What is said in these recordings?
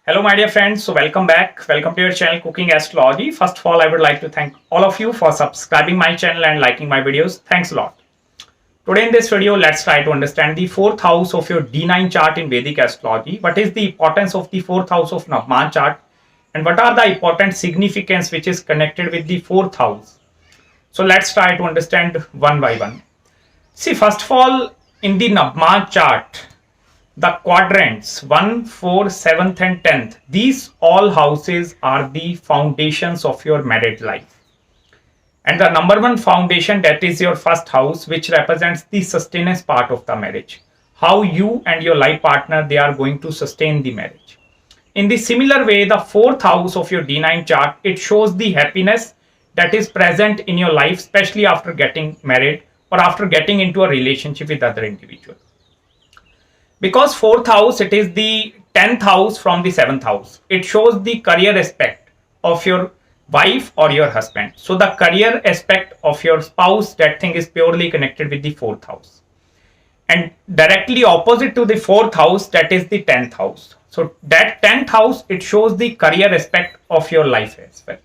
Hello, my dear friends. So, welcome back. Welcome to your channel, Cooking Astrology. First of all, I would like to thank all of you for subscribing my channel and liking my videos. Thanks a lot. Today in this video, let's try to understand the fourth house of your D-9 chart in Vedic Astrology. What is the importance of the fourth house of Navamsa chart? And what are the important significance which is connected with the fourth house? So, let's try to understand one by one. See, first of all, in the Navamsa chart, the quadrants 1, 4, 7th and 10th, these all houses are the foundations of your married life. And the number one foundation, that is your first house, which represents the sustenance part of the marriage. How you and your life partner, they are going to sustain the marriage. In the similar way, the fourth house of your D9 chart, it shows the happiness that is present in your life, especially after getting married or after getting into a relationship with other individual. Because fourth house, it is the 10th house from the 7th house. It shows the career aspect of your wife or your husband. So the career aspect of your spouse, that thing is purely connected with the fourth house. And directly opposite to the fourth house, that is the 10th house. So that 10th house, it shows the career aspect of your life as well.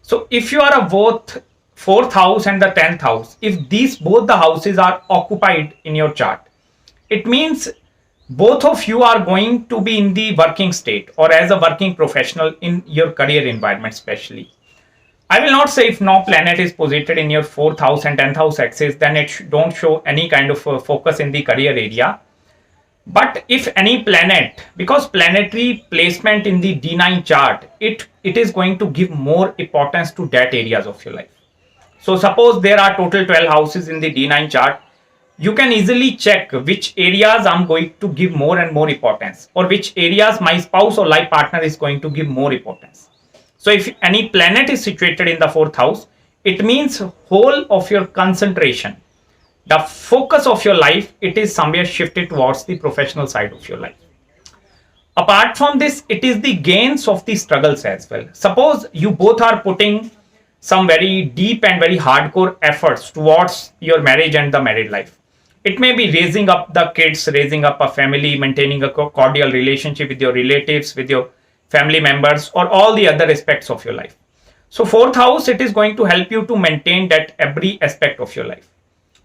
So if you are both fourth house and the 10th house, if these both the houses are occupied in your chart, it means both of you are going to be in the working state or as a working professional in your career environment especially. I will not say if no planet is posited in your 4th house and 10th house axis, then it don't show any kind of focus in the career area. But if any planet, because planetary placement in the D9 chart, it is going to give more importance to that areas of your life. So suppose there are total 12 houses in the D9 chart. You can easily check which areas I'm going to give more and more importance, or which areas my spouse or life partner is going to give more importance. So if any planet is situated in the 4th house, it means whole of your concentration, the focus of your life, it is somewhere shifted towards the professional side of your life. Apart from this, it is the gains of the struggles as well. Suppose you both are putting some very deep and very hardcore efforts towards your marriage and the married life. It may be raising up the kids, raising up a family, maintaining a cordial relationship with your relatives, with your family members, or all the other aspects of your life. So 4th house, it is going to help you to maintain that every aspect of your life.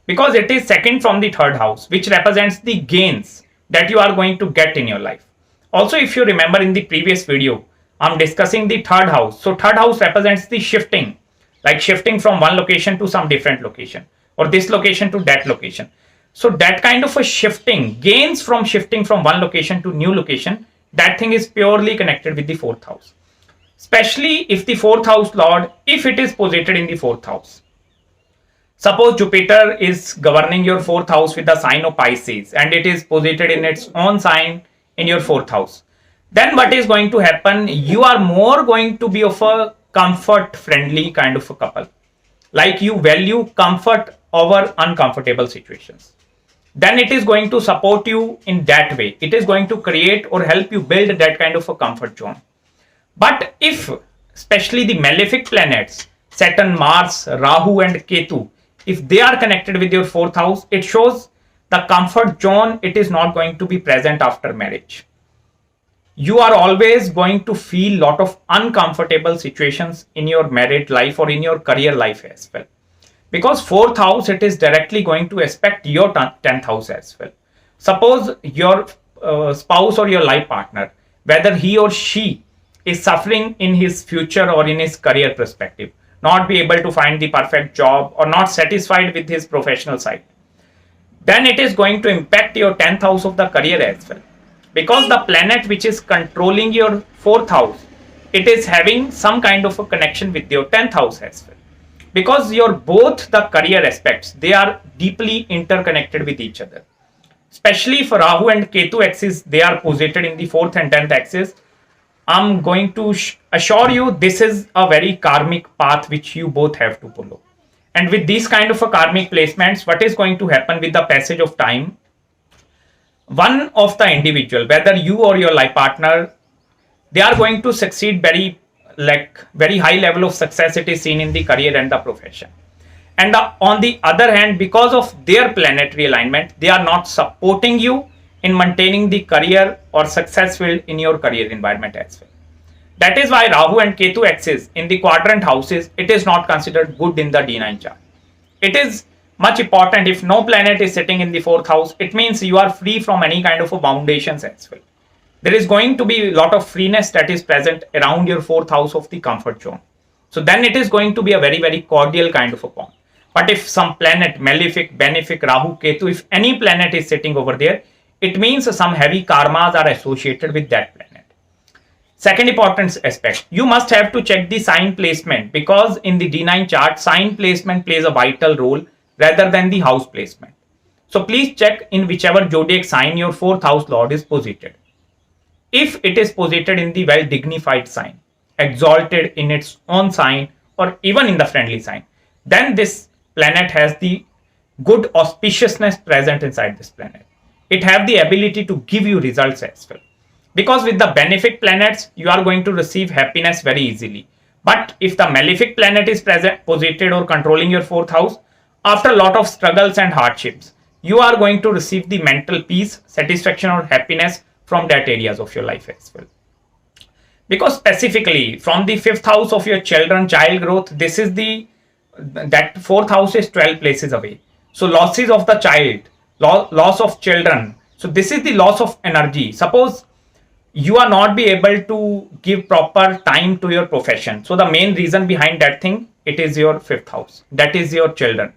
Because it is second from the 3rd house, which represents the gains that you are going to get in your life. Also, if you remember in the previous video, I'm discussing the 3rd house. So 3rd house represents the shifting, like shifting from one location to some different location, or this location to that location. So that kind of a shifting, gains from shifting from one location to new location, that thing is purely connected with the 4th house. Especially if the 4th house lord, if it is posited in the 4th house. Suppose Jupiter is governing your 4th house with the sign of Pisces and it is posited in its own sign in your 4th house. Then what is going to happen? You are more going to be of a comfort friendly kind of a couple. Like you value comfort over uncomfortable situations. Then it is going to support you in that way. It is going to create or help you build that kind of a comfort zone. But if, especially the malefic planets, Saturn, Mars, Rahu and Ketu, if they are connected with your 4th house, it shows the comfort zone, it is not going to be present after marriage. You are always going to feel lot of uncomfortable situations in your married life or in your career life as well. Because 4th house, it is directly going to aspect your 10th house as well. Suppose your spouse or your life partner, whether he or she is suffering in his future or in his career perspective, not be able to find the perfect job or not satisfied with his professional side, then it is going to impact your 10th house of the career as well. Because the planet which is controlling your 4th house, it is having some kind of a connection with your 10th house as well. Because your both the career aspects, they are deeply interconnected with each other. Especially for Rahu and Ketu axis, they are posited in the 4th and 10th axis. I'm going to assure you this is a very karmic path which you both have to follow. And with these kind of a karmic placements, what is going to happen with the passage of time? One of the individual, whether you or your life partner, they are going to succeed very high level of success it is seen in the career and the profession. And on the other hand, because of their planetary alignment, they are not supporting you in maintaining the career or success field in your career environment as well. That is why Rahu and Ketu axis in the quadrant houses, it is not considered good in the D9 chart. It is much important. If no planet is sitting in the 4th house, it means you are free from any kind of foundations as well. There is going to be a lot of freeness that is present around your 4th house of the comfort zone. So then it is going to be a very, very cordial kind of a bond. But if some planet, malefic, benefic, Rahu, Ketu, if any planet is sitting over there, it means some heavy karmas are associated with that planet. Second important aspect, you must have to check the sign placement, because in the D9 chart, sign placement plays a vital role rather than the house placement. So please check in whichever zodiac sign your 4th house lord is posited. If it is posited in the well dignified sign, exalted in its own sign, or even in the friendly sign, then this planet has the good auspiciousness present inside this planet. It have the ability to give you results as well. Because with the benefic planets, you are going to receive happiness very easily. But if the malefic planet is present, posited or controlling your 4th house, after a lot of struggles and hardships, you are going to receive the mental peace, satisfaction or happiness from that areas of your life as well. Because specifically from the 5th house of your children, child growth, this is that 4th house is 12 places away. So losses of the child, loss of children. So this is the loss of energy. Suppose you are not be able to give proper time to your profession. So the main reason behind that thing, it is your 5th house. That is your children.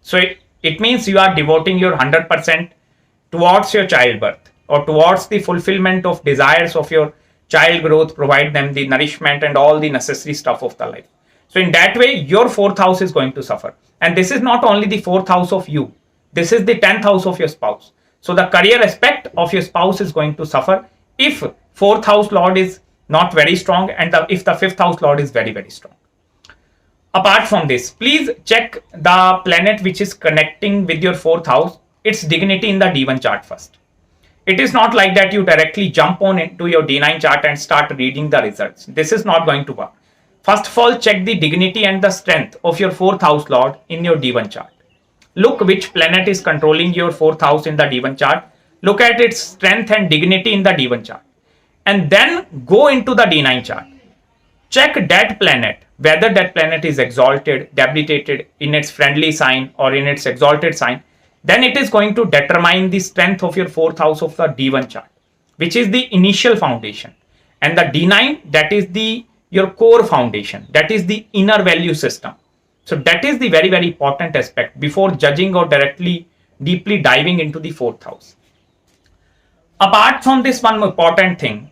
So it means you are devoting your 100% towards your childbirth or towards the fulfillment of desires of your child growth, provide them the nourishment and all the necessary stuff of the life. So in that way, your 4th house is going to suffer. And this is not only the 4th house of you. This is the 10th house of your spouse. So the career aspect of your spouse is going to suffer if 4th house lord is not very strong and if the 5th house lord is very, very strong. Apart from this, please check the planet which is connecting with your 4th house, its dignity in the D1 chart first. It is not like that you directly jump on into your D9 chart and start reading the results. This is not going to work. First of all, check the dignity and the strength of your 4th house lord in your D1 chart. Look which planet is controlling your 4th house in the D1 chart. Look at its strength and dignity in the D1 chart. And then go into the D9 chart. Check that planet, whether that planet is exalted, debilitated in its friendly sign or in its exalted sign. Then it is going to determine the strength of your 4th house of the D1 chart, which is the initial foundation. And the D9, that is your core foundation. That is the inner value system. So that is the very, very important aspect before judging or deeply diving into the 4th house. Apart from this one important thing,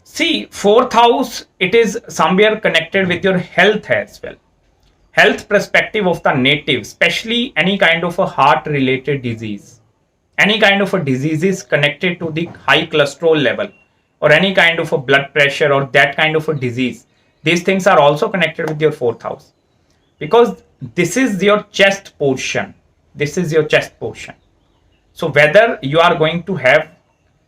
see, 4th house, it is somewhere connected with your health as well. Health perspective of the native, especially any kind of a heart related disease, any kind of a diseases connected to the high cholesterol level or any kind of a blood pressure or that kind of a disease. These things are also connected with your 4th house because this is your chest portion. This is your chest portion. So whether you are going to have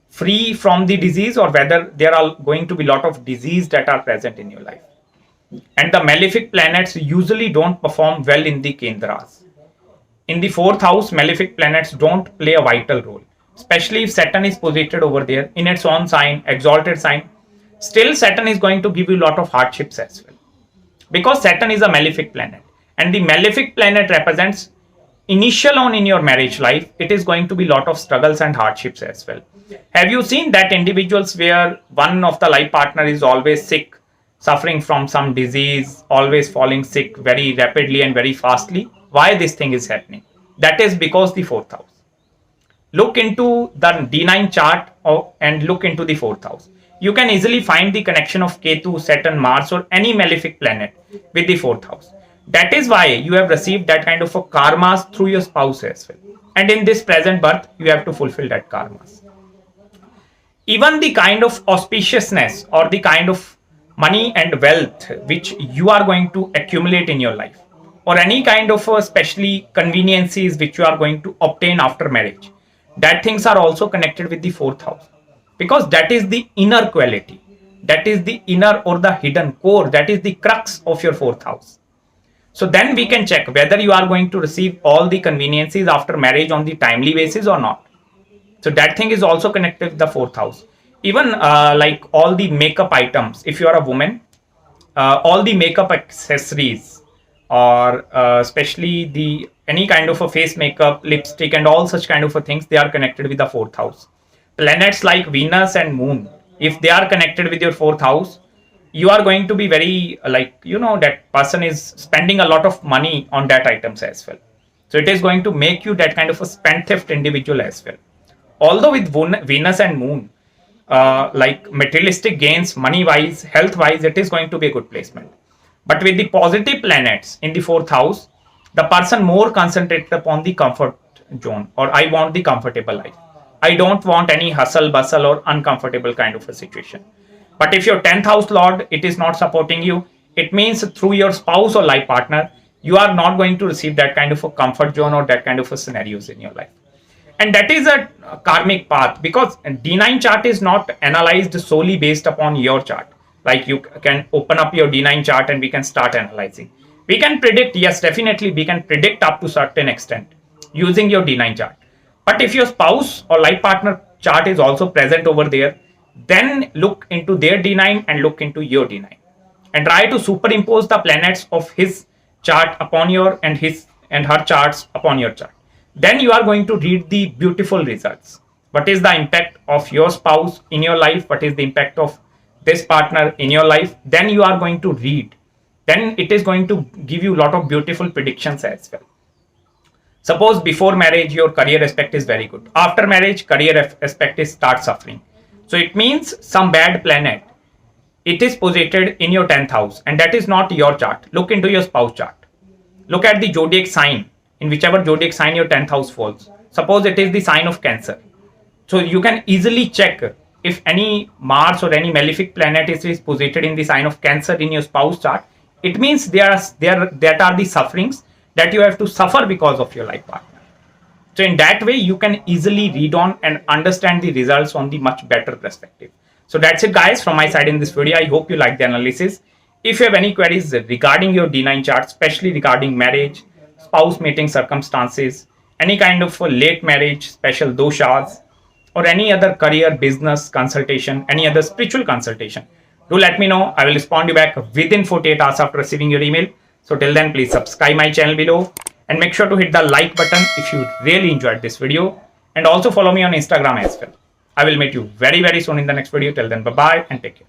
free from the disease or whether there are going to be a lot of disease that are present in your life. And the malefic planets usually don't perform well in the Kendras. In the 4th house, malefic planets don't play a vital role, especially if Saturn is posited over there in its own sign, exalted sign. Still, Saturn is going to give you a lot of hardships as well. Because Saturn is a malefic planet. And the malefic planet represents initial on in your marriage life. It is going to be a lot of struggles and hardships as well. Have you seen that individuals where one of the life partner is always sick, suffering from some disease, always falling sick very rapidly and very fastly? Why this thing is happening? That is because the 4th house. Look into the D9 chart and look into the 4th house. You can easily find the connection of Ketu, Saturn, Mars or any malefic planet with the 4th house. That is why you have received that kind of a karmas through your spouse as well. And in this present birth, you have to fulfill that karmas. Even the kind of auspiciousness or the kind of money and wealth which you are going to accumulate in your life or any kind of especially conveniences which you are going to obtain after marriage, that things are also connected with the 4th house because that is the inner quality, that is the inner or the hidden core, that is the crux of your 4th house. So then we can check whether you are going to receive all the conveniences after marriage on the timely basis or not. So that thing is also connected with the 4th house. Even like all the makeup items, if you are a woman, all the makeup accessories, or especially the any kind of a face makeup, lipstick, and all such kind of a things, they are connected with the fourth house. Planets like Venus and Moon, if they are connected with your fourth house, you are going to be very like, that person is spending a lot of money on that items as well. So it is going to make you that kind of a spendthrift individual as well. Although with Venus and Moon, like materialistic gains, money wise, health wise, it is going to be a good placement. But with the positive planets in the fourth house, the person more concentrated upon the comfort zone, or I want the comfortable life. I don't want any hustle, bustle, or uncomfortable kind of a situation. But if your 10th house lord, it is not supporting you, it means through your spouse or life partner, you are not going to receive that kind of a comfort zone or that kind of a scenarios in your life. And that is a karmic path, because D9 chart is not analyzed solely based upon your chart. Like you can open up your D9 chart and we can start analyzing. We can predict, yes, definitely we can predict up to certain extent using your D9 chart. But if your spouse or life partner chart is also present over there, then look into their D9 and look into your D9 and try to superimpose the planets of his chart upon your and his and her charts upon your chart. Then you are going to read the beautiful results. What is the impact of your spouse in your life? What is the impact of this partner in your life? Then you are going to read. Then it is going to give you a lot of beautiful predictions as well. Suppose before marriage, your career aspect is very good. After marriage, career aspect is start suffering. So it means some bad planet. It is posited in your 10th house, and that is not your chart. Look into your spouse chart. Look at the zodiac sign, in whichever zodiac sign your 10th house falls. Suppose it is the sign of Cancer. So you can easily check if any Mars or any malefic planet is posited in the sign of Cancer in your spouse chart. It means that are the sufferings that you have to suffer because of your life partner. So in that way, you can easily read on and understand the results on the much better perspective. So that's it, guys, from my side in this video. I hope you like the analysis. If you have any queries regarding your D9 chart, especially regarding marriage, spouse mating circumstances, any kind of a late marriage, special doshas, or any other career, business consultation, any other spiritual consultation, do let me know. I will respond you back within 48 hours after receiving your email. So till then, please subscribe my channel below and make sure to hit the like button if you really enjoyed this video, and also follow me on Instagram as well. I will meet you very, very soon in the next video. Till then, bye bye and take care.